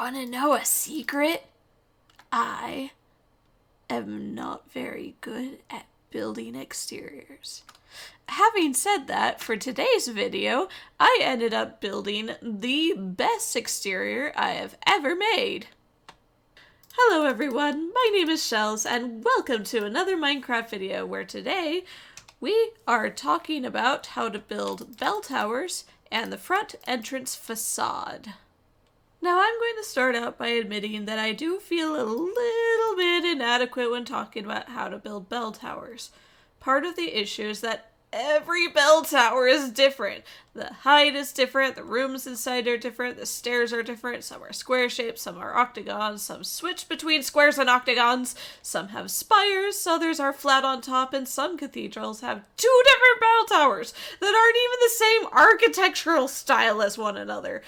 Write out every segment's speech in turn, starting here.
Wanna know a secret? I am not very good at building exteriors. Having said that, for today's video, I ended up building the best exterior I have ever made. Hello everyone, my name is Shells, and welcome to another Minecraft video where today we are talking about how to build bell towers and the front entrance facade. Now I'm going to start out by admitting that I do feel a little bit inadequate when talking about how to build bell towers. Part of the issue is that every bell tower is different. The height is different, the rooms inside are different, the stairs are different, some are square shaped, some are octagons, some switch between squares and octagons, some have spires, others are flat on top, and some cathedrals have two different bell towers that aren't even the same architectural style as one another.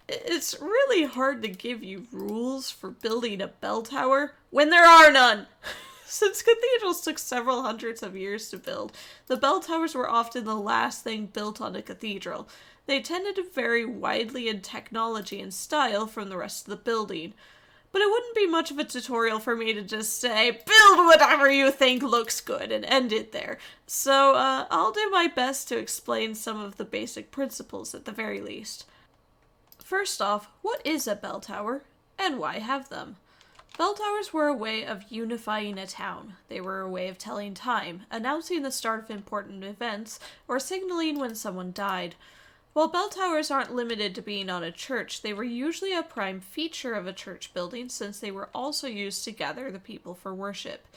It's really hard to give you rules for building a bell tower when there are none. Since cathedrals took several hundreds of years to build, the bell towers were often the last thing built on a cathedral. They tended to vary widely in technology and style from the rest of the building. But it wouldn't be much of a tutorial for me to just say, build whatever you think looks good, and end it there. So I'll do my best to explain some of the basic principles at the very least. First off, what is a bell tower, and why have them? Bell towers were a way of unifying a town. They were a way of telling time, announcing the start of important events, or signaling when someone died. While bell towers aren't limited to being on a church, they were usually a prime feature of a church building since they were also used to gather the people for worship.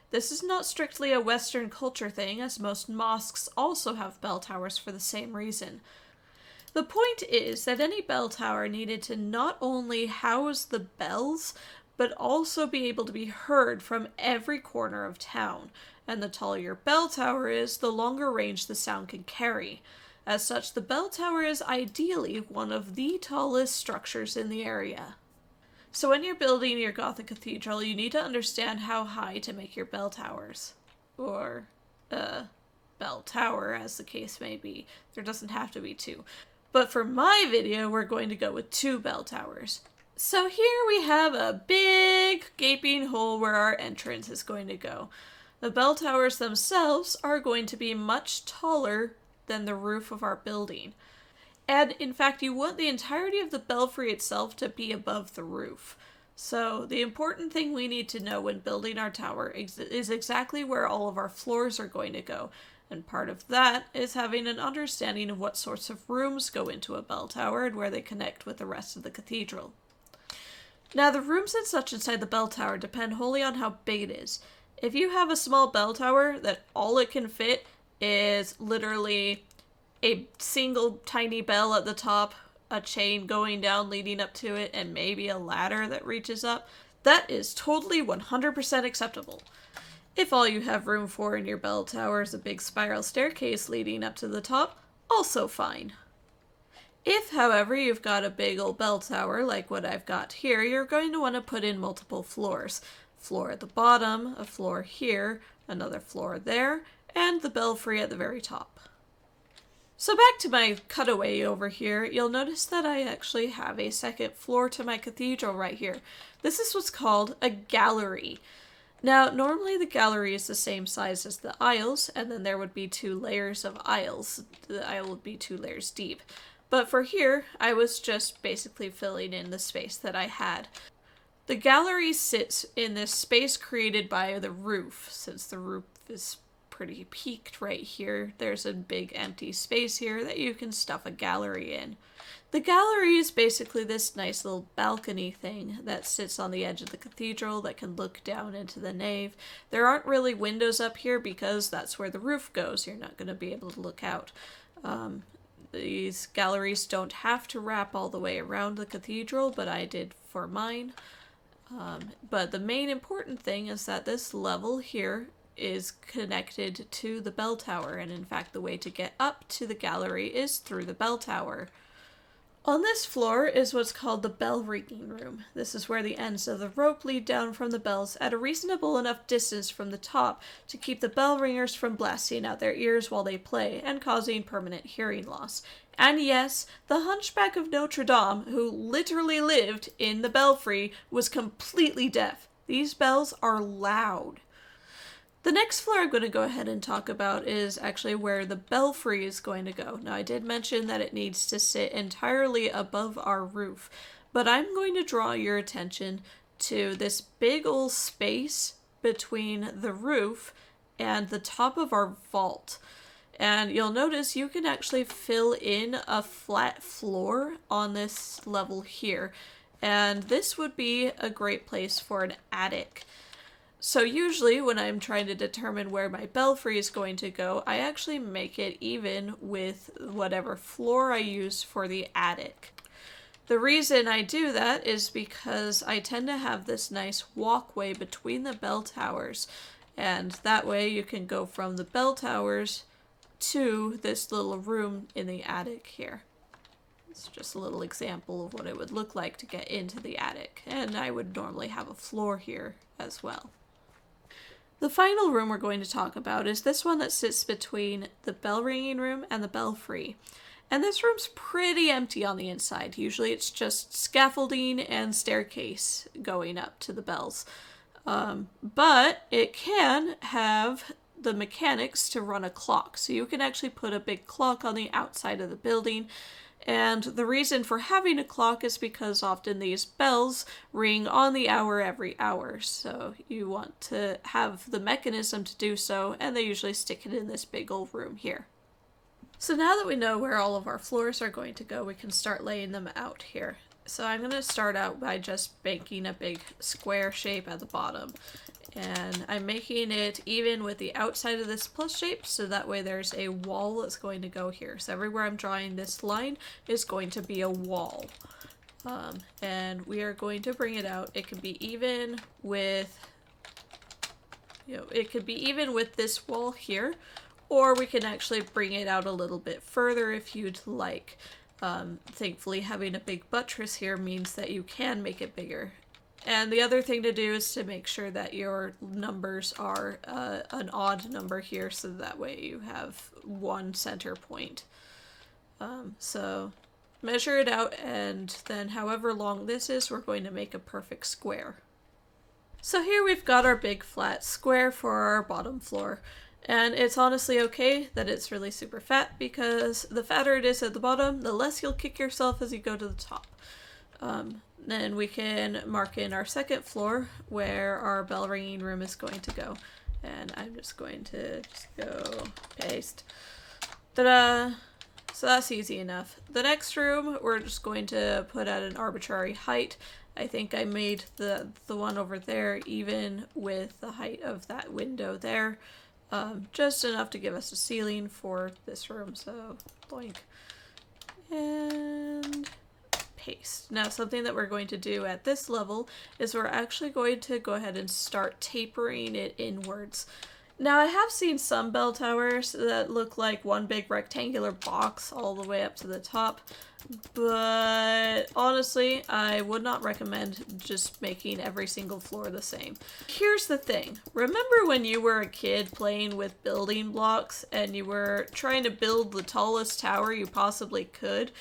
This is not strictly a Western culture thing, as most mosques also have bell towers for the same reason. The point is that any bell tower needed to not only house the bells, but also be able to be heard from every corner of town, and the taller your bell tower is, the longer range the sound can carry. As such, the bell tower is ideally one of the tallest structures in the area. So when you're building your Gothic cathedral, you need to understand how high to make your bell towers. Or, bell tower, as the case may be. There doesn't have to be two. But for my video, we're going to go with 2 bell towers. So here we have a big gaping hole where our entrance is going to go. The bell towers themselves are going to be much taller than the roof of our building. And in fact, you want the entirety of the belfry itself to be above the roof. So the important thing we need to know when building our tower is exactly where all of our floors are going to go. And part of that is having an understanding of what sorts of rooms go into a bell tower and where they connect with the rest of the cathedral. Now, the rooms and such inside the bell tower depend wholly on how big it is. If you have a small bell tower that all it can fit is literally a single tiny bell at the top, a chain going down leading up to it, and maybe a ladder that reaches up, that is totally 100% acceptable. If all you have room for in your bell tower is a big spiral staircase leading up to the top, also fine. If, however, you've got a big old bell tower like what I've got here, you're going to want to put in multiple floors. Floor at the bottom, a floor here, another floor there, and the belfry at the very top. So back to my cutaway over here, you'll notice that I actually have a second floor to my cathedral right here. This is what's called a gallery. Now, normally the gallery is the same size as the aisles, and then there would be 2 layers of aisles. The aisle would be 2 layers deep. But for here, I was just basically filling in the space that I had. The gallery sits in this space created by the roof. Since the roof is pretty peaked right here, there's a big empty space here that you can stuff a gallery in. The gallery is basically this nice little balcony thing that sits on the edge of the cathedral that can look down into the nave. There aren't really windows up here because that's where the roof goes. You're not going to be able to look out. These galleries don't have to wrap all the way around the cathedral, but I did for mine. But the main important thing is that this level here is connected to the bell tower, and in fact the way to get up to the gallery is through the bell tower. On this floor is what's called the bell ringing room. This is where the ends of the rope lead down from the bells at a reasonable enough distance from the top to keep the bell ringers from blasting out their ears while they play and causing permanent hearing loss. And yes, the Hunchback of Notre Dame, who literally lived in the Belfry, was completely deaf. These bells are loud. The next floor I'm going to go ahead and talk about is actually where the belfry is going to go. Now, I did mention that it needs to sit entirely above our roof, but I'm going to draw your attention to this big old space between the roof and the top of our vault. And you'll notice you can actually fill in a flat floor on this level here. And this would be a great place for an attic. So usually when I'm trying to determine where my belfry is going to go, I actually make it even with whatever floor I use for the attic. The reason I do that is because I tend to have this nice walkway between the bell towers, and that way you can go from the bell towers to this little room in the attic here. It's just a little example of what it would look like to get into the attic, and I would normally have a floor here as well. The final room we're going to talk about is this one that sits between the bell ringing room and the belfry. And this room's pretty empty on the inside. Usually it's just scaffolding and staircase going up to the bells. But it can have the mechanics to run a clock. So you can actually put a big clock on the outside of the building. And the reason for having a clock is because often these bells ring on the hour every hour. So you want to have the mechanism to do so, and they usually stick it in this big old room here. So now that we know where all of our floors are going to go, we can start laying them out here. So I'm going to start out by just making a big square shape at the bottom. And I'm making it even with the outside of this plus shape, so that way there's a wall that's going to go here. So everywhere I'm drawing this line is going to be a wall. And we are going to bring it out. It can be even with, it could be even with this wall here, or we can actually bring it out a little bit further if you'd like. Thankfully, having a big buttress here means that you can make it bigger. And the other thing to do is to make sure that your numbers are an odd number here, so that way you have one center point. So measure it out, and then however long this is, we're going to make a perfect square. So here we've got our big flat square for our bottom floor. And it's honestly okay that it's really super fat, because the fatter it is at the bottom, the less you'll kick yourself as you go to the top. Then we can mark in our second floor where our bell ringing room is going to go. And I'm just going to go paste. Ta-da! So that's easy enough. The next room, we're just going to put at an arbitrary height. I think I made the one over there even with the height of that window there. Just enough to give us a ceiling for this room, so boink. And paste. Now, something that we're going to do at this level is we're actually going to go ahead and start tapering it inwards. Now, I have seen some bell towers that look like one big rectangular box all the way up to the top, but honestly, I would not recommend just making every single floor the same. Here's the thing. Remember when you were a kid playing with building blocks and you were trying to build the tallest tower you possibly could?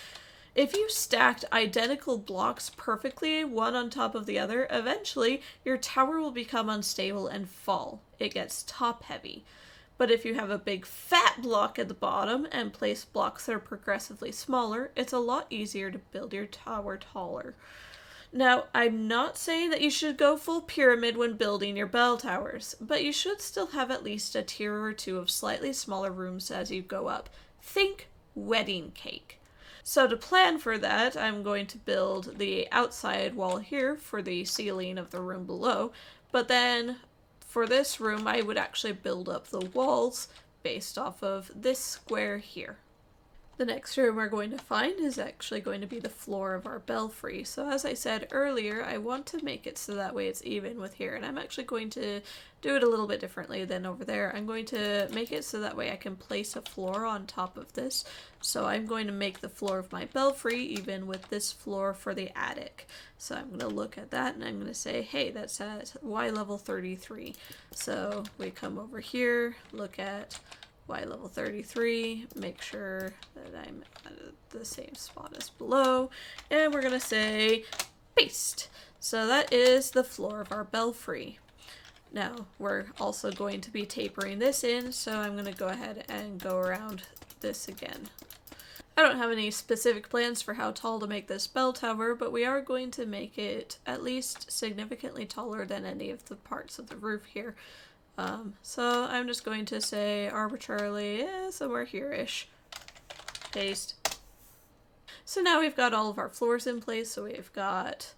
If you stacked identical blocks perfectly, one on top of the other, eventually your tower will become unstable and fall. It gets top heavy. But if you have a big fat block at the bottom and place blocks that are progressively smaller, it's a lot easier to build your tower taller. Now, I'm not saying that you should go full pyramid when building your bell towers, but you should still have at least a tier or two of slightly smaller rooms as you go up. Think wedding cake. So to plan for that, I'm going to build the outside wall here for the ceiling of the room below, but then for this room I would actually build up the walls based off of this square here. The next room we're going to find is actually going to be the floor of our belfry. So as I said earlier, I want to make it so that way it's even with here, and I'm actually going to do it a little bit differently than over there. I'm going to make it so that way I can place a floor on top of this. So I'm going to make the floor of my belfry even with this floor for the attic. So I'm going to look at that and I'm going to say, hey, that's at Y level 33. So we come over here, look at Y level 33, make sure that I'm at the same spot as below, and we're gonna say paste. So that is the floor of our belfry. Now, we're also going to be tapering this in, so I'm gonna go ahead and go around this again. I don't have any specific plans for how tall to make this bell tower, but we are going to make it at least significantly taller than any of the parts of the roof here. So I'm just going to say arbitrarily somewhere here-ish. Paste. So now we've got all of our floors in place. So we've got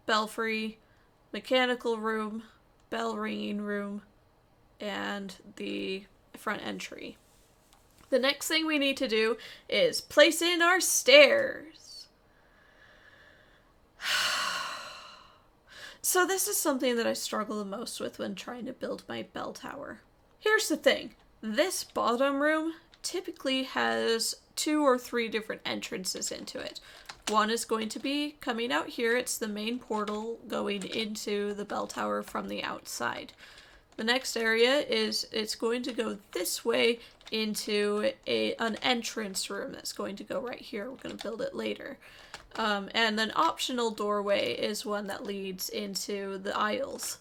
belfry, mechanical room, bell ringing room, and the front entry. The next thing we need to do is place in our stairs. So this is something that I struggle the most with when trying to build my bell tower. Here's the thing. This bottom room typically has 2 or 3 different entrances into it. One is going to be coming out here. It's the main portal going into the bell tower from the outside. The next area is it's going to go this way into an entrance room that's going to go right here. We're going to build it later. And an optional doorway is one that leads into the aisles.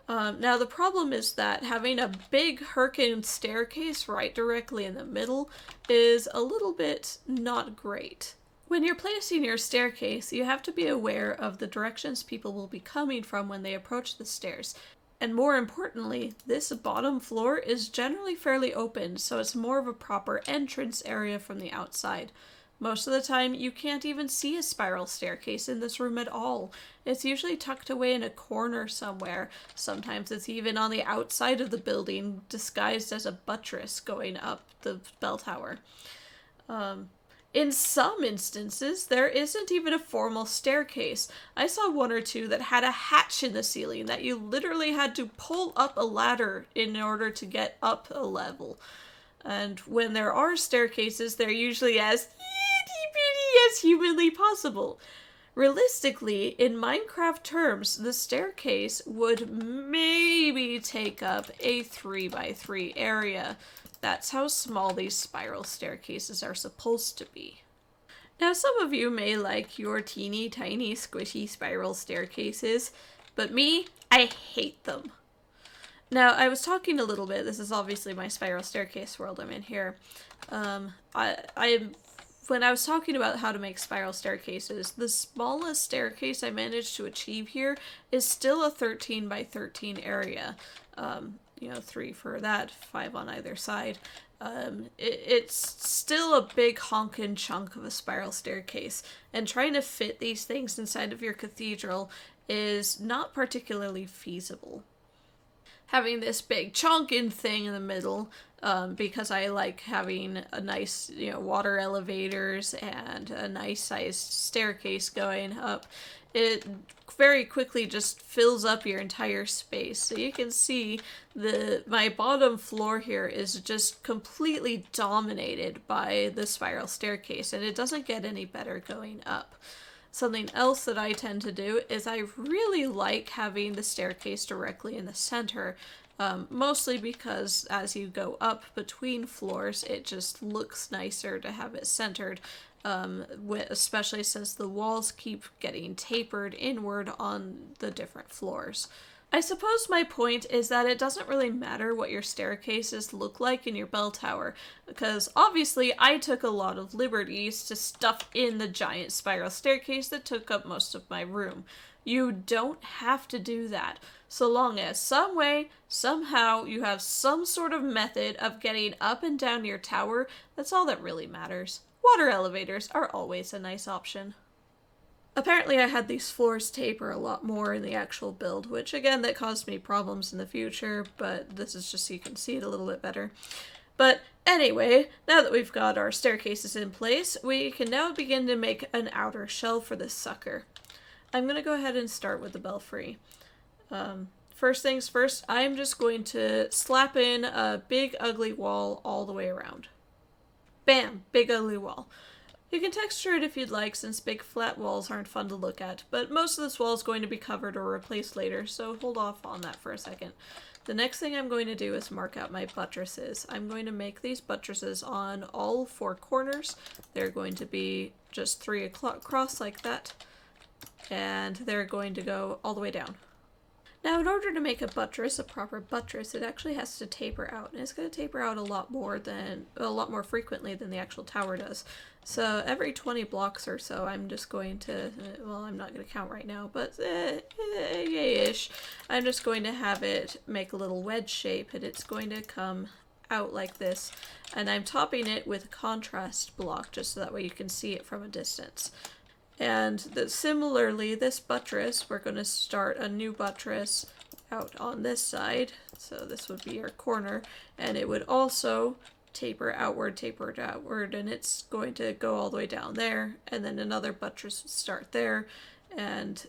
Now the problem is that having a big Herkin staircase right directly in the middle is a little bit not great. When you're placing your staircase, you have to be aware of the directions people will be coming from when they approach the stairs. And more importantly, this bottom floor is generally fairly open, so it's more of a proper entrance area from the outside. Most of the time, you can't even see a spiral staircase in this room at all. It's usually tucked away in a corner somewhere. Sometimes it's even on the outside of the building, disguised as a buttress going up the bell tower. In some instances, there isn't even a formal staircase. I saw 1 or 2 that had a hatch in the ceiling that you literally had to pull up a ladder in order to get up a level. And when there are staircases, they're usually as itty-bitty as humanly possible. Realistically, in Minecraft terms, the staircase would maybe take up a 3x3 area. That's how small these spiral staircases are supposed to be. Now, some of you may like your teeny tiny squishy spiral staircases, but me, I hate them. Now, I was talking a little bit, this is obviously my spiral staircase world I'm in here. When I was talking about how to make spiral staircases, the smallest staircase I managed to achieve here is still a 13 by 13 area. 3 for that, 5 on either side. It's still a big honkin' chunk of a spiral staircase, and trying to fit these things inside of your cathedral is not particularly feasible. Having this big chonkin' thing in the middle, because I like having a nice, water elevators and a nice sized staircase going up, it very quickly just fills up your entire space. So you can see my bottom floor here is just completely dominated by the spiral staircase, and it doesn't get any better going up. Something else that I tend to do is I really like having the staircase directly in the center, mostly because as you go up between floors, it just looks nicer to have it centered, especially since the walls keep getting tapered inward on the different floors. I suppose my point is that it doesn't really matter what your staircases look like in your bell tower, because obviously I took a lot of liberties to stuff in the giant spiral staircase that took up most of my room. You don't have to do that, so long as some way, somehow, you have some sort of method of getting up and down your tower. That's all that really matters. Water elevators are always a nice option. Apparently I had these floors taper a lot more in the actual build, which again, that caused me problems in the future, but this is just so you can see it a little bit better. But anyway, now that we've got our staircases in place, we can now begin to make an outer shell for this sucker. I'm going to go ahead and start with the belfry. First things first, I'm just going to slap in a big ugly wall all the way around. Bam! Big ugly wall. You can texture it if you'd like, since big flat walls aren't fun to look at, but most of this wall is going to be covered or replaced later, so hold off on that for a second. The next thing I'm going to do is mark out my buttresses. I'm going to make these buttresses on all 4 corners. They're going to be just 3 across like that, and they're going to go all the way down. Now, in order to make a buttress, a proper buttress, it actually has to taper out, and it's going to taper out a lot more frequently than the actual tower does. So every 20 blocks or so, I'm just going to, well, I'm not going to count right now, but yay-ish. I'm just going to have it make a little wedge shape, and it's going to come out like this, and I'm topping it with a contrast block just so that way you can see it from a distance. And similarly, this buttress, we're going to start a new buttress out on this side. So this would be our corner, and it would also taper outward, and it's going to go all the way down there, and then another buttress would start there. And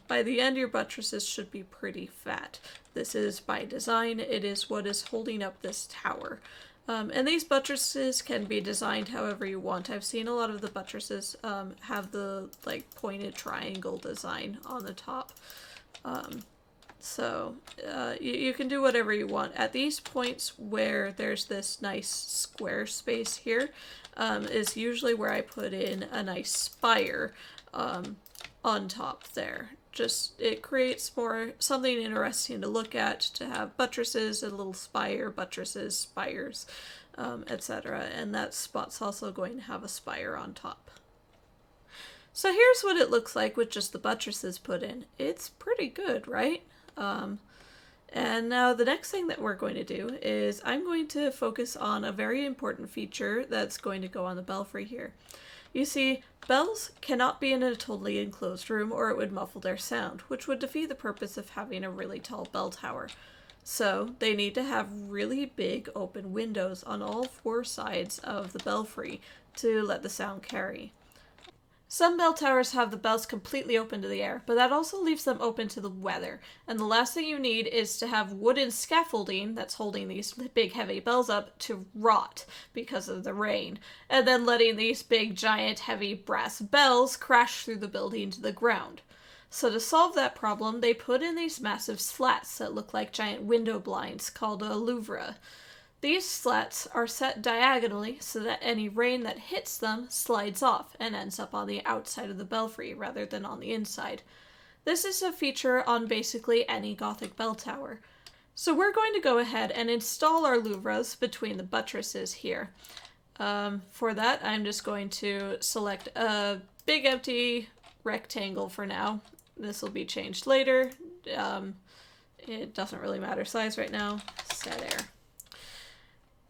by the end, your buttresses should be pretty fat. This is by design. It is what is holding up this tower. And these buttresses can be designed however you want. I've seen a lot of the buttresses have the like pointed triangle design on the top. You can do whatever you want. At these points where there's this nice square space here is usually where I put in a nice spire on top there. It creates something interesting to look at, to have buttresses, a little spire, buttresses, spires, etc. And that spot's also going to have a spire on top. So here's what it looks like with just the buttresses put in. It's pretty good, right? And now the next thing that we're going to do is I'm going to focus on a very important feature that's going to go on the belfry here. You see, bells cannot be in a totally enclosed room or it would muffle their sound, which would defeat the purpose of having a really tall bell tower. So they need to have really big open windows on all 4 sides of the belfry to let the sound carry. Some bell towers have the bells completely open to the air, but that also leaves them open to the weather. And the last thing you need is to have wooden scaffolding that's holding these big heavy bells up to rot because of the rain, and then letting these big giant heavy brass bells crash through the building to the ground. So to solve that problem, they put in these massive slats that look like giant window blinds called a Louvres. These slats are set diagonally so that any rain that hits them slides off and ends up on the outside of the belfry rather than on the inside. This is a feature on basically any Gothic bell tower. So we're going to go ahead and install our Louvres between the buttresses here. For that, I'm just going to select a big empty rectangle for now. This will be changed later. It doesn't really matter size right now. Set air.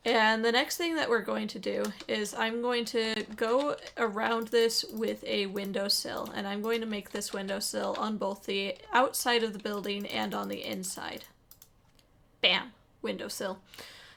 And the next thing that we're going to do is I'm going to go around this with a windowsill, and I'm going to make this windowsill on both the outside of the building and on the inside. Bam! Windowsill.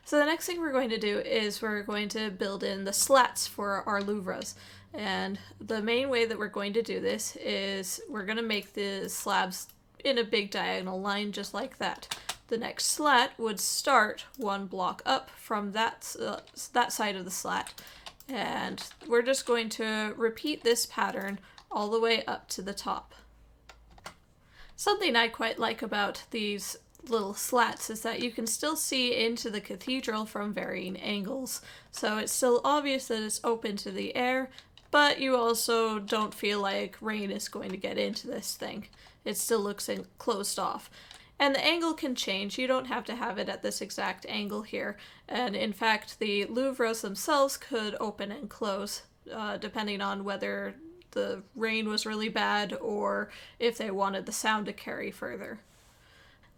So the next thing we're going to do is we're going to build in the slats for our Louvres. And the main way that we're going to do this is we're going to make the slabs in a big diagonal line just like that. The next slat would start 1 block up from that side of the slat, and we're just going to repeat this pattern all the way up to the top. Something I quite like about these little slats is that you can still see into the cathedral from varying angles, so it's still obvious that it's open to the air, but you also don't feel like rain is going to get into this thing. It still looks closed off. And the angle can change. You don't have to have it at this exact angle here. And in fact, the Louvres themselves could open and close, depending on whether the rain was really bad or if they wanted the sound to carry further.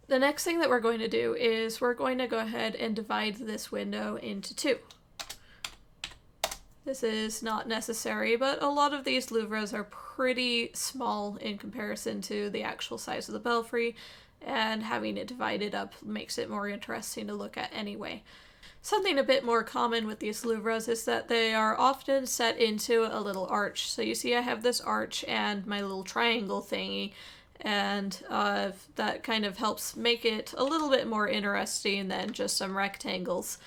The next thing that we're going to do is we're going to go ahead and divide this window into 2. This is not necessary, but a lot of these Louvres are pretty small in comparison to the actual size of the belfry, and having it divided up makes it more interesting to look at anyway. Something a bit more common with these Louvres is that they are often set into a little arch. So you see I have this arch and my little triangle thingy, and that kind of helps make it a little bit more interesting than just some rectangles.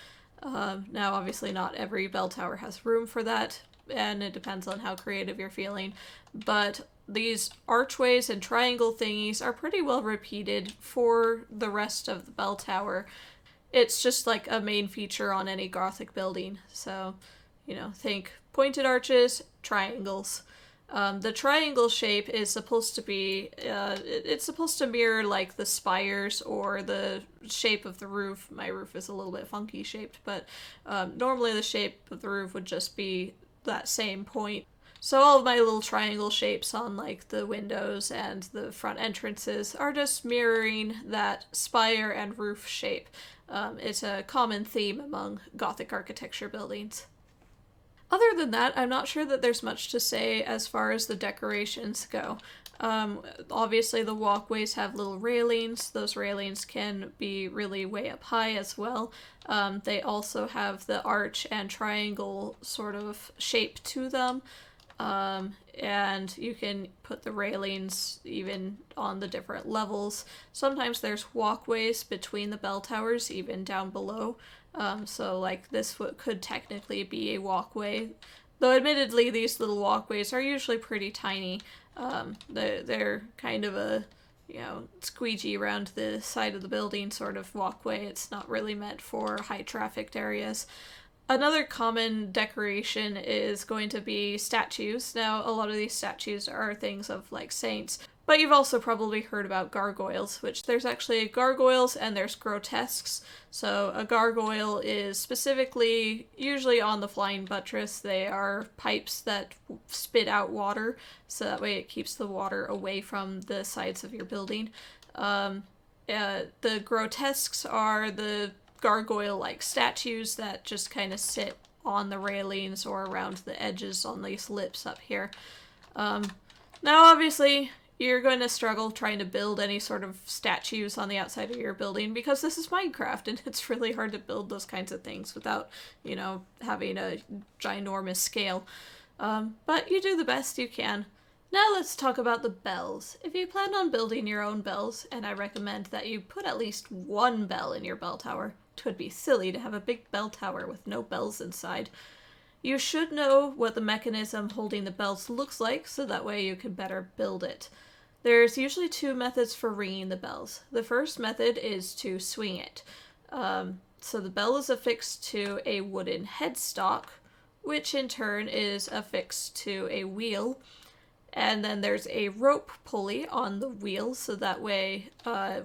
Now obviously not every bell tower has room for that, and it depends on how creative you're feeling, but these archways and triangle thingies are pretty well repeated for the rest of the bell tower. It's just like a main feature on any Gothic building. So, think pointed arches, triangles. The triangle shape is supposed to be, it's supposed to mirror like the spires or the shape of the roof. My roof is a little bit funky shaped, but normally the shape of the roof would just be that same point. So all of my little triangle shapes on like the windows and the front entrances are just mirroring that spire and roof shape. It's a common theme among Gothic architecture buildings. Other than that, I'm not sure that there's much to say as far as the decorations go. Obviously the walkways have little railings. Those railings can be really way up high as well. They also have the arch and triangle sort of shape to them. And you can put the railings even on the different levels. Sometimes there's walkways between the bell towers, even down below. So like this could technically be a walkway. Though admittedly these little walkways are usually pretty tiny. They're kind of a, squeegee around the side of the building sort of walkway. It's not really meant for high trafficked areas. Another common decoration is going to be statues. Now, a lot of these statues are things of like saints, but you've also probably heard about gargoyles, which there's actually gargoyles and there's grotesques. So a gargoyle is specifically usually on the flying buttress. They are pipes that spit out water, so that way it keeps the water away from the sides of your building. The grotesques are the gargoyle-like statues that just kind of sit on the railings or around the edges on these lips up here. Now, obviously, you're going to struggle trying to build any sort of statues on the outside of your building because this is Minecraft and it's really hard to build those kinds of things without, having a ginormous scale. But you do the best you can. Now let's talk about the bells. If you plan on building your own bells, and I recommend that you put at least one bell in your bell tower, it would be silly to have a big bell tower with no bells inside. You should know what the mechanism holding the bells looks like, so that way you can better build it. There's usually two methods for ringing the bells. The first method is to swing it. So the bell is affixed to a wooden headstock, which in turn is affixed to a wheel. And then there's a rope pulley on the wheel, so that way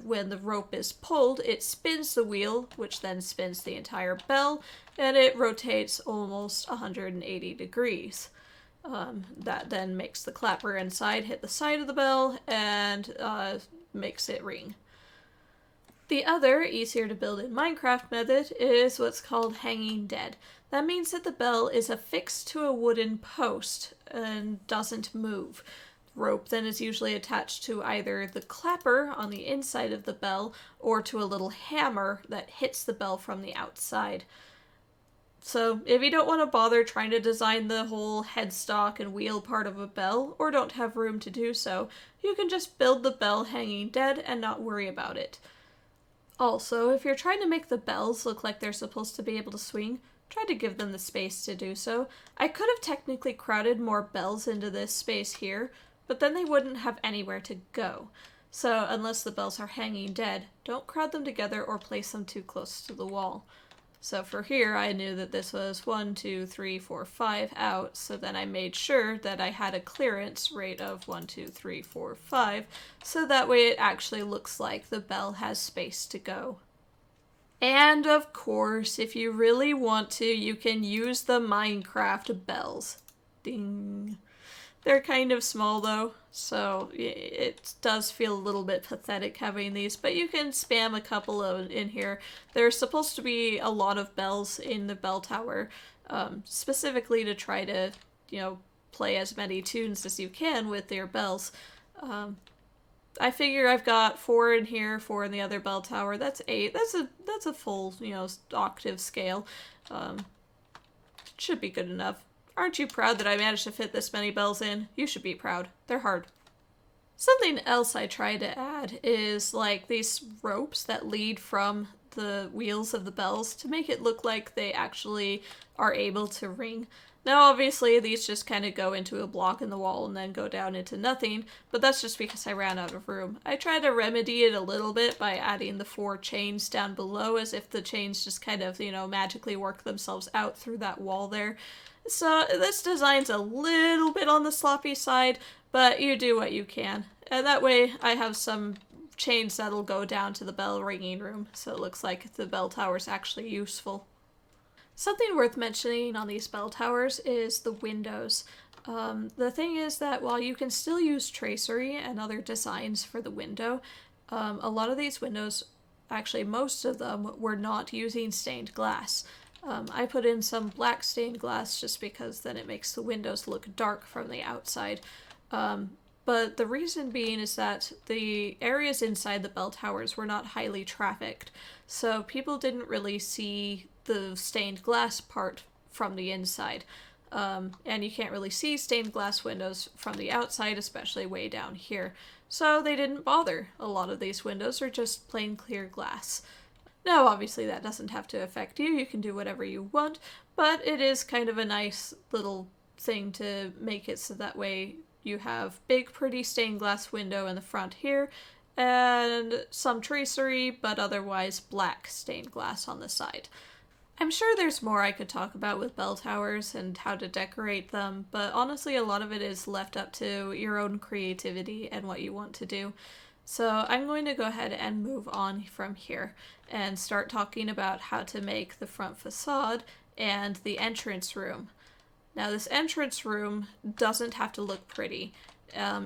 when the rope is pulled, it spins the wheel, which then spins the entire bell, and it rotates almost 180 degrees. That then makes the clapper inside hit the side of the bell and makes it ring. The other, easier to build in Minecraft method is what's called hanging dead. That means that the bell is affixed to a wooden post and doesn't move. The rope then is usually attached to either the clapper on the inside of the bell or to a little hammer that hits the bell from the outside. So if you don't want to bother trying to design the whole headstock and wheel part of a bell, or don't have room to do so, you can just build the bell hanging dead and not worry about it. Also, if you're trying to make the bells look like they're supposed to be able to swing, try to give them the space to do so. I could have technically crowded more bells into this space here, but then they wouldn't have anywhere to go. So unless the bells are hanging dead, don't crowd them together or place them too close to the wall. So for here, I knew that this was 1, 2, 3, 4, 5 out, so then I made sure that I had a clearance rate of 1, 2, 3, 4, 5, so that way it actually looks like the bell has space to go. And of course, if you really want to, you can use the Minecraft bells. Ding. They're kind of small though, so it does feel a little bit pathetic having these, but you can spam a couple of in here. There's supposed to be a lot of bells in the bell tower, specifically to try to, play as many tunes as you can with your bells. I figure I've got 4 in here, 4 in the other bell tower. That's 8. That's a full, octave scale. Should be good enough. Aren't you proud that I managed to fit this many bells in? You should be proud. They're hard. Something else I try to add is like these ropes that lead from the wheels of the bells to make it look like they actually are able to ring. Now obviously these just kind of go into a block in the wall and then go down into nothing, but that's just because I ran out of room. I tried to remedy it a little bit by adding the 4 chains down below, as if the chains just kind of, you know, magically work themselves out through that wall there. So this design's a little bit on the sloppy side, but you do what you can. And that way I have some chains that'll go down to the bell ringing room, so it looks like the bell tower's actually useful. Something worth mentioning on these bell towers is the windows. The thing is that while you can still use tracery and other designs for the window, a lot of these windows, actually most of them, were not using stained glass. I put in some black stained glass just because then it makes the windows look dark from the outside. But the reason being is that the areas inside the bell towers were not highly trafficked, so people didn't really see the stained glass part from the inside. And you can't really see stained glass windows from the outside, especially way down here. So they didn't bother. A lot of these windows are just plain clear glass. Now, obviously that doesn't have to affect you. You can do whatever you want, but it is kind of a nice little thing to make it so that way you have big, pretty stained glass window in the front here, and some tracery, but otherwise black stained glass on the side. I'm sure there's more I could talk about with bell towers and how to decorate them, but honestly a lot of it is left up to your own creativity and what you want to do. So I'm going to go ahead and move on from here and start talking about how to make the front facade and the entrance room. Now this entrance room doesn't have to look pretty.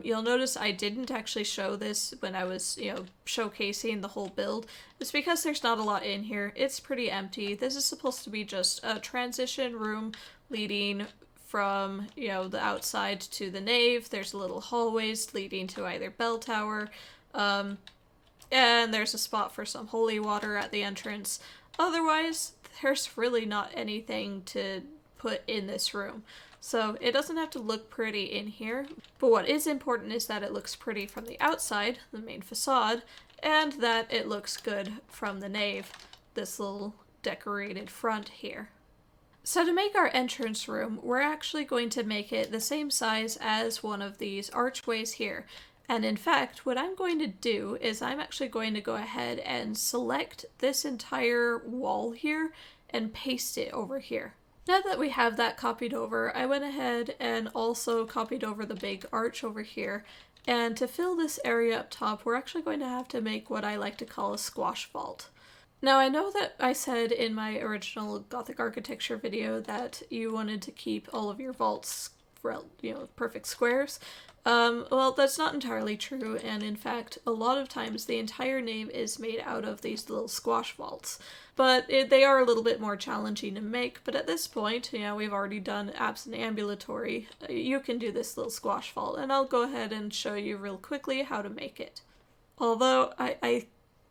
You'll notice I didn't actually show this when I was, showcasing the whole build. It's because there's not a lot in here. It's pretty empty. This is supposed to be just a transition room leading from, the outside to the nave. There's little hallways leading to either bell tower, and there's a spot for some holy water at the entrance. Otherwise, there's really not anything to put in this room. So it doesn't have to look pretty in here, but what is important is that it looks pretty from the outside, the main facade, and that it looks good from the nave, this little decorated front here. So to make our entrance room, we're actually going to make it the same size as one of these archways here. And in fact, what I'm going to do is I'm actually going to go ahead and select this entire wall here and paste it over here. Now that we have that copied over, I went ahead and also copied over the big arch over here. And to fill this area up top, we're actually going to have to make what I like to call a squash vault. Now I know that I said in my original Gothic architecture video that you wanted to keep all of your vaults, perfect squares. Well, that's not entirely true, and in fact, a lot of times the entire nave is made out of these little squash vaults. But they are a little bit more challenging to make, but at this point, we've already done apse and ambulatory. You can do this little squash vault, and I'll go ahead and show you real quickly how to make it. Although, I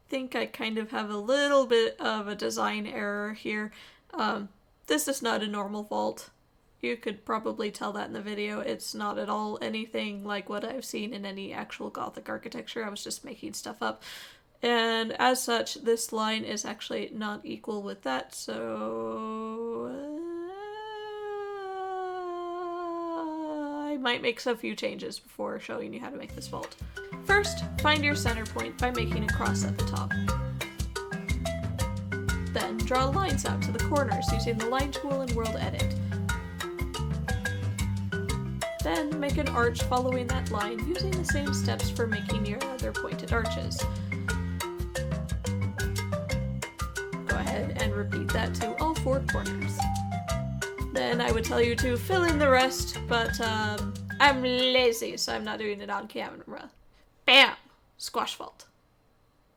think I kind of have a little bit of a design error here. This is not a normal vault. You could probably tell that in the video. It's not at all anything like what I've seen in any actual Gothic architecture. I was just making stuff up. And as such, this line is actually not equal with that, so I might make a few changes before showing you how to make this vault. First, find your center point by making a cross at the top. Then, draw lines out to the corners using the line tool in World Edit. Then, make an arch following that line using the same steps for making your other pointed arches. Go ahead and repeat that to all 4 corners. Then I would tell you to fill in the rest, but I'm lazy, so I'm not doing it on camera. Bam! Squash vault.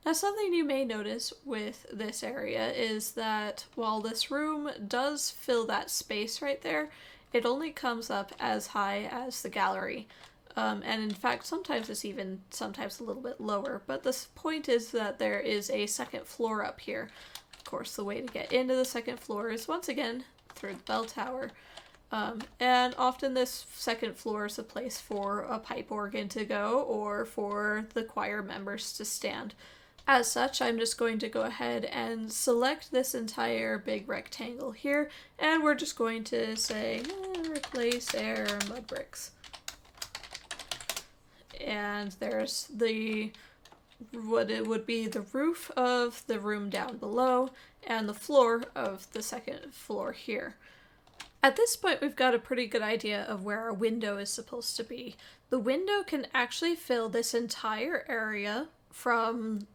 Now something you may notice with this area is that while this room does fill that space right there, it only comes up as high as the gallery. And in fact, sometimes it's even sometimes a little bit lower, but the point is that there is a second floor up here. Of course, the way to get into the second floor is once again through the bell tower. And often this second floor is a place for a pipe organ to go or for the choir members to stand. As such, I'm just going to go ahead and select this entire big rectangle here, and we're just going to say, replace air mud bricks. And there's what it would be the roof of the room down below, and the floor of the second floor here. At this point, we've got a pretty good idea of where our window is supposed to be. The window can actually fill this entire area from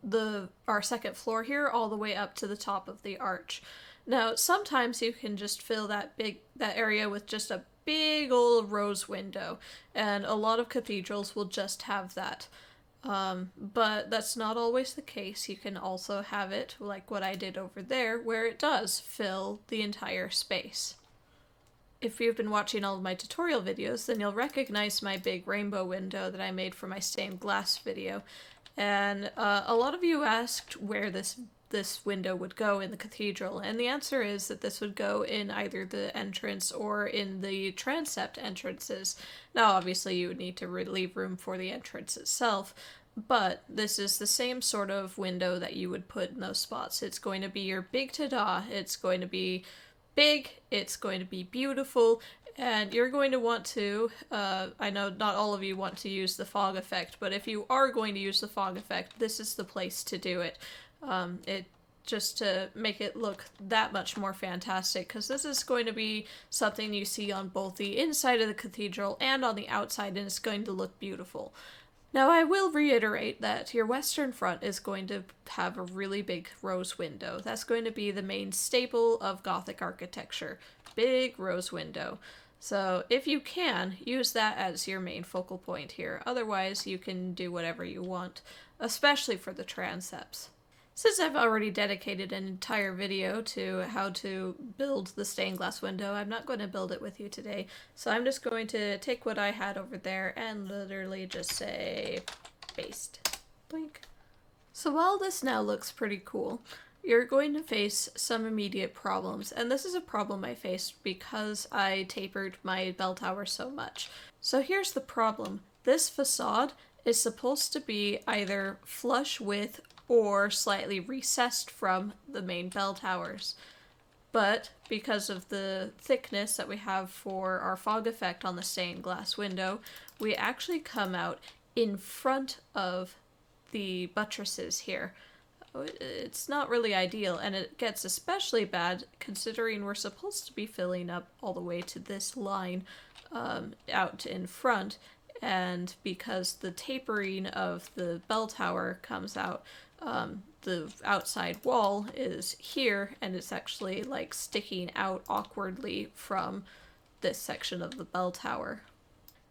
our second floor here all the way up to the top of the arch. Now, sometimes you can just fill that area with just a big old rose window, and a lot of cathedrals will just have that. But that's not always the case. You can also have it, like what I did over there, where it does fill the entire space. If you've been watching all of my tutorial videos, then you'll recognize my big rainbow window that I made for my stained glass video. And a lot of you asked where this window would go in the cathedral, and the answer is that this would go in either the entrance or in the transept entrances. Now, obviously, you would need to leave room for the entrance itself, but this is the same sort of window that you would put in those spots. It's going to be your big ta-da. It's going to be big, it's going to be beautiful, and you're going to want to, I know not all of you want to use the fog effect, but if you are going to use the fog effect, this is the place to do it. Just to make it look that much more fantastic, because this is going to be something you see on both the inside of the cathedral and on the outside, and it's going to look beautiful. Now, I will reiterate that your western front is going to have a really big rose window. That's going to be the main staple of Gothic architecture. Big rose window. So if you can, use that as your main focal point here. Otherwise, you can do whatever you want, especially for the transepts. Since I've already dedicated an entire video to how to build the stained glass window, I'm not going to build it with you today. So I'm just going to take what I had over there and literally just say, paste. Blink. So while this now looks pretty cool, you're going to face some immediate problems. And this is a problem I faced because I tapered my bell tower so much. So here's the problem. This facade is supposed to be either flush with or slightly recessed from the main bell towers. But because of the thickness that we have for our fog effect on the stained glass window, we actually come out in front of the buttresses here. It's not really ideal, and it gets especially bad considering we're supposed to be filling up all the way to this line out in front, and because the tapering of the bell tower comes out, the outside wall is here, and it's actually like sticking out awkwardly from this section of the bell tower.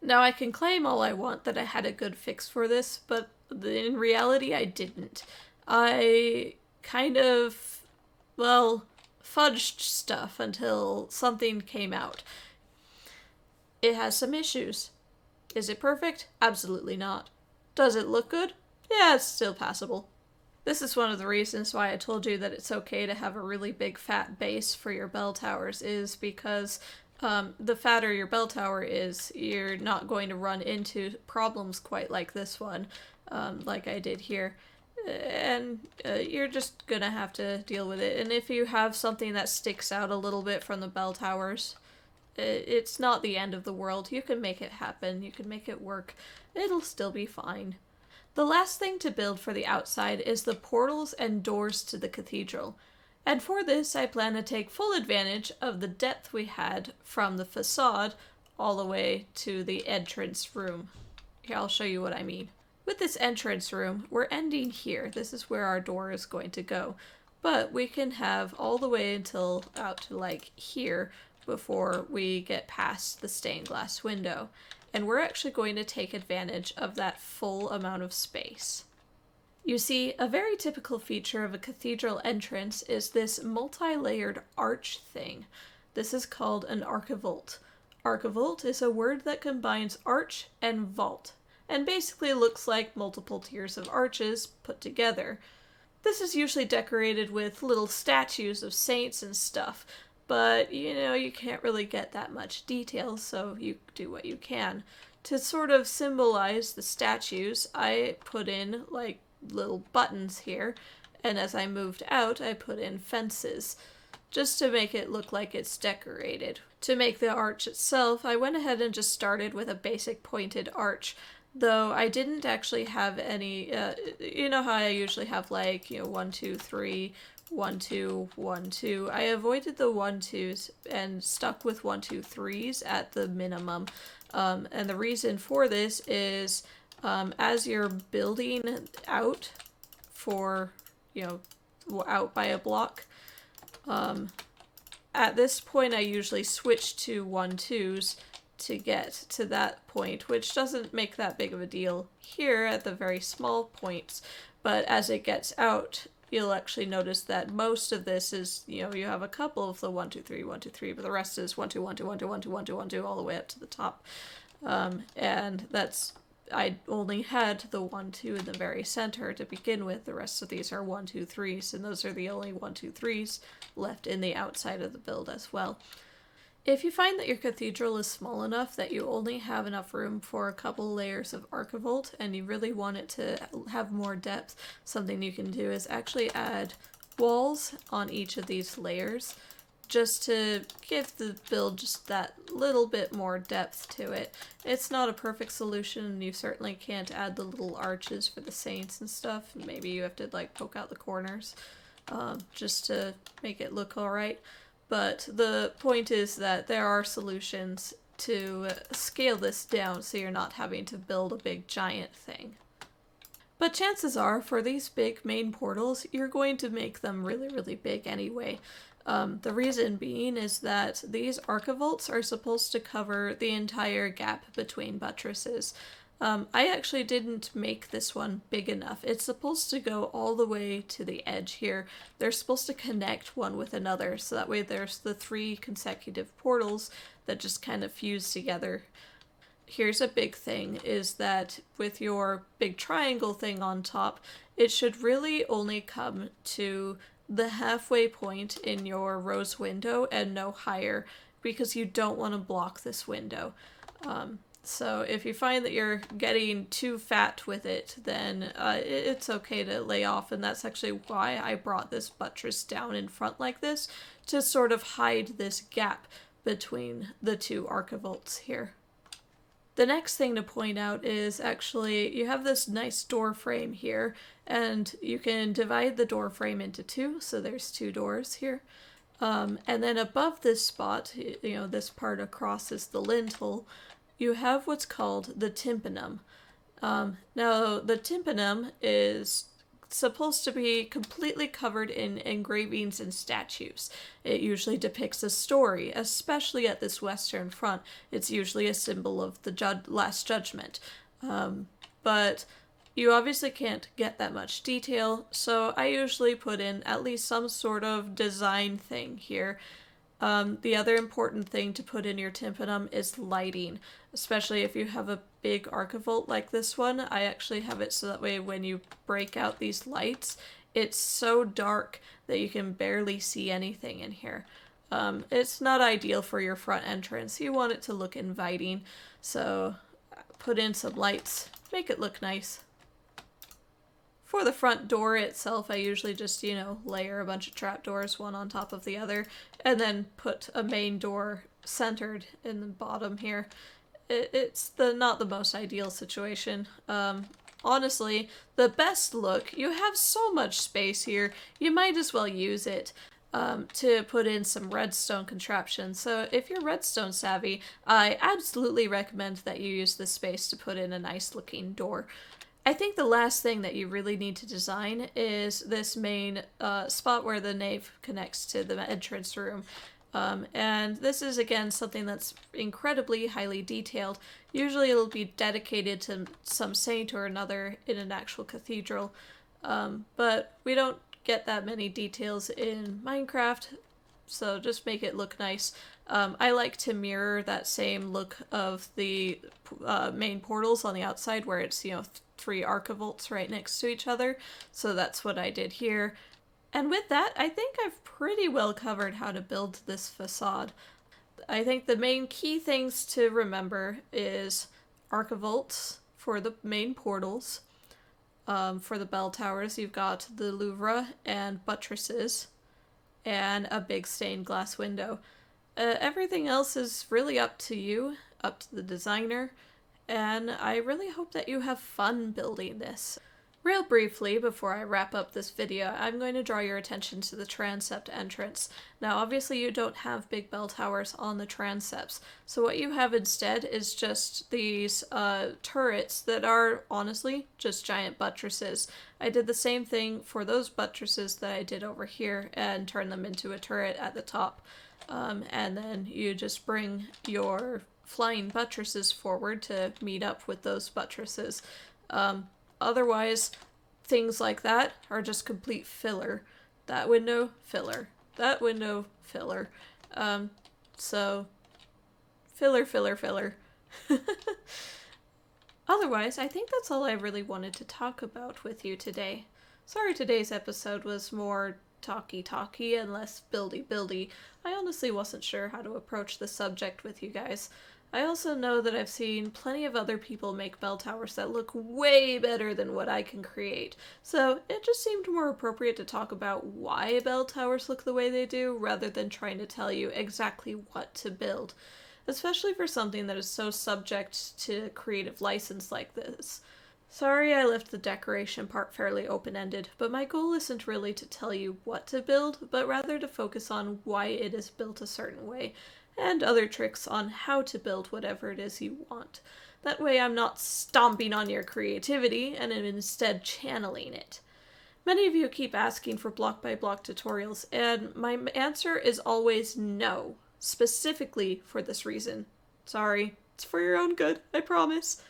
Now, I can claim all I want that I had a good fix for this, but in reality I didn't. I kind of, well, fudged stuff until something came out. It has some issues. Is it perfect? Absolutely not. Does it look good? Yeah, it's still passable. This is one of the reasons why I told you that it's okay to have a really big fat base for your bell towers, is because the fatter your bell tower is, you're not going to run into problems quite like this one, like I did here. And you're just gonna have to deal with it. And if you have something that sticks out a little bit from the bell towers, it's not the end of the world. You can make it happen. You can make it work. It'll still be fine. The last thing to build for the outside is the portals and doors to the cathedral. And for this, I plan to take full advantage of the depth we had from the facade all the way to the entrance room. Here, I'll show you what I mean. With this entrance room, we're ending here. This is where our door is going to go. But we can have all the way until out to like here before we get past the stained glass window. And we're actually going to take advantage of that full amount of space. You see, a very typical feature of a cathedral entrance is this multi-layered arch thing. This is called an archivolt. Archivolt is a word that combines arch and vault, and basically looks like multiple tiers of arches put together. This is usually decorated with little statues of saints and stuff, but, you know, you can't really get that much detail, so you do what you can. To sort of symbolize the statues, I put in, like, little buttons here, and as I moved out, I put in fences, just to make it look like it's decorated. To make the arch itself, I went ahead and just started with a basic pointed arch, though I didn't actually have any, you know how I usually have like, 1, 2, 3, 1, 2, 1, 2. I avoided the 1, 2s and stuck with 1, 2, 3s at the minimum. And the reason for this is as you're building out for, out by a block, at this point I usually switch to 1, 2s to get to that point, which doesn't make that big of a deal here at the very small points, but as it gets out, you'll actually notice that most of this is, you have a couple of the 1, 2, 3, 1, 2, 3, but the rest is 1, 2, 1, 2, 1, 2, 1, 2, 1, 2, 1, 2, all the way up to the top. And that's, I only had the 1, 2 in the very center to begin with. The rest of these are 1, 2, 3s, and those are the only 1, 2, 3s left in the outside of the build as well. If you find that your cathedral is small enough that you only have enough room for a couple layers of archivolt and you really want it to have more depth, something you can do is actually add walls on each of these layers just to give the build just that little bit more depth to it. It's not a perfect solution, and you certainly can't add the little arches for the saints and stuff. Maybe you have to like poke out the corners just to make it look alright. But the point is that there are solutions to scale this down so you're not having to build a big giant thing. But chances are, for these big main portals, you're going to make them really, really big anyway. The reason being is that these archivolts are supposed to cover the entire gap between buttresses. I actually didn't make this one big enough. It's supposed to go all the way to the edge here. They're supposed to connect one with another, so that way there's the 3 consecutive portals that just kind of fuse together. Here's a big thing, is that with your big triangle thing on top, it should really only come to the halfway point in your rose window and no higher, because you don't want to block this window. So if you find that you're getting too fat with it, then it's okay to lay off, and that's actually why I brought this buttress down in front like this, to sort of hide this gap between the 2 archivolts here. The next thing to point out is actually you have this nice door frame here, and you can divide the door frame into 2, so there's 2 doors here. And then above this spot, this part across is the lintel, you have what's called the tympanum. Now, the tympanum is supposed to be completely covered in engravings and statues. It usually depicts a story, especially at this western front. It's usually a symbol of the Last Judgment. But you obviously can't get that much detail, so I usually put in at least some sort of design thing here. The other important thing to put in your tympanum is lighting, especially if you have a big archivolt like this one. I actually have it so that way when you break out these lights, it's so dark that you can barely see anything in here. It's not ideal for your front entrance. You want it to look inviting, so put in some lights, make it look nice. For the front door itself, I usually just, layer a bunch of trapdoors one on top of the other, and then put a main door centered in the bottom here. It's not the most ideal situation. Honestly, the best look, you have so much space here, you might as well use it to put in some redstone contraptions. So if you're redstone savvy, I absolutely recommend that you use this space to put in a nice looking door. I think the last thing that you really need to design is this main spot where the nave connects to the entrance room. And this is, again, something that's incredibly highly detailed. Usually it'll be dedicated to some saint or another in an actual cathedral. But we don't get that many details in Minecraft, so just make it look nice. I like to mirror that same look of the main portals on the outside where it's, 3 archivolts right next to each other. So that's what I did here. And with that, I think I've pretty well covered how to build this facade. I think the main key things to remember is archivolts for the main portals, For the bell towers, you've got the Louvres and buttresses and a big stained glass window. Everything else is really up to you, up to the designer, and I really hope that you have fun building this. Real briefly, before I wrap up this video, I'm going to draw your attention to the transept entrance. Now, obviously you don't have big bell towers on the transepts, so what you have instead is just these turrets that are, honestly, just giant buttresses. I did the same thing for those buttresses that I did over here and turned them into a turret at the top. And then you just bring your flying buttresses forward to meet up with those buttresses. Otherwise, things like that are just complete filler. That window, filler. That window, filler. So, filler, filler, filler. Otherwise, I think that's all I really wanted to talk about with you today. Sorry today's episode was more talky and less buildy. I honestly wasn't sure how to approach the subject with you guys. I also know that I've seen plenty of other people make bell towers that look way better than what I can create, so it just seemed more appropriate to talk about why bell towers look the way they do, rather than trying to tell you exactly what to build, especially for something that is so subject to creative license like this. Sorry I left the decoration part fairly open-ended, but my goal isn't really to tell you what to build, but rather to focus on why it is built a certain way, and other tricks on how to build whatever it is you want. That way I'm not stomping on your creativity, and am instead channeling it. Many of you keep asking for block-by-block tutorials, and my answer is always no, specifically for this reason. Sorry, it's for your own good, I promise.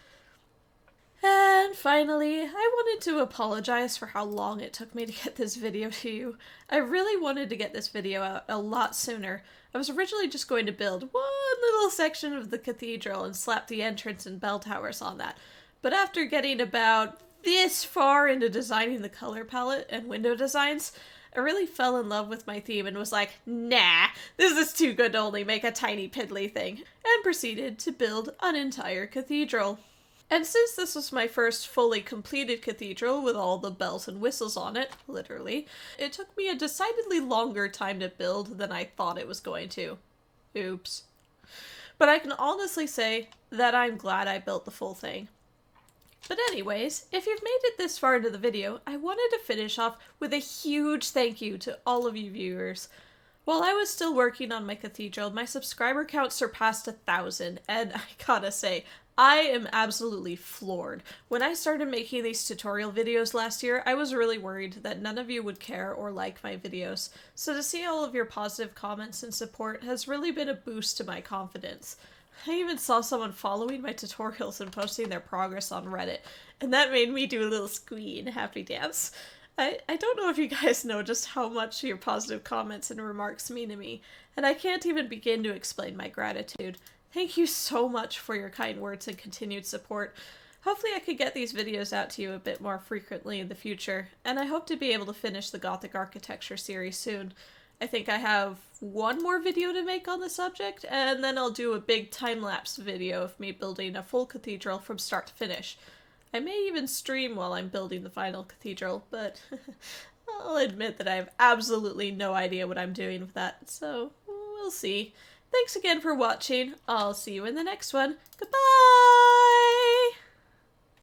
And finally, I wanted to apologize for how long it took me to get this video to you. I really wanted to get this video out a lot sooner. I was originally just going to build one little section of the cathedral and slap the entrance and bell towers on that. But after getting about this far into designing the color palette and window designs, I really fell in love with my theme and was like, nah, this is too good to only make a tiny piddly thing, and proceeded to build an entire cathedral. And since this was my first fully completed cathedral with all the bells and whistles on it, literally, it took me a decidedly longer time to build than I thought it was going to. Oops. But I can honestly say that I'm glad I built the full thing. But anyways, if you've made it this far into the video, I wanted to finish off with a huge thank you to all of you viewers. While I was still working on my cathedral, my subscriber count surpassed 1,000, and I gotta say, I am absolutely floored. When I started making these tutorial videos last year, I was really worried that none of you would care or like my videos, so to see all of your positive comments and support has really been a boost to my confidence. I even saw someone following my tutorials and posting their progress on Reddit, and that made me do a little squee and happy dance. I don't know if you guys know just how much your positive comments and remarks mean to me, and I can't even begin to explain my gratitude. Thank you so much for your kind words and continued support. Hopefully I could get these videos out to you a bit more frequently in the future, and I hope to be able to finish the Gothic architecture series soon. I think I have one more video to make on the subject, and then I'll do a big time-lapse video of me building a full cathedral from start to finish. I may even stream while I'm building the final cathedral, but I'll admit that I have absolutely no idea what I'm doing with that, so we'll see. Thanks again for watching. I'll see you in the next one. Goodbye!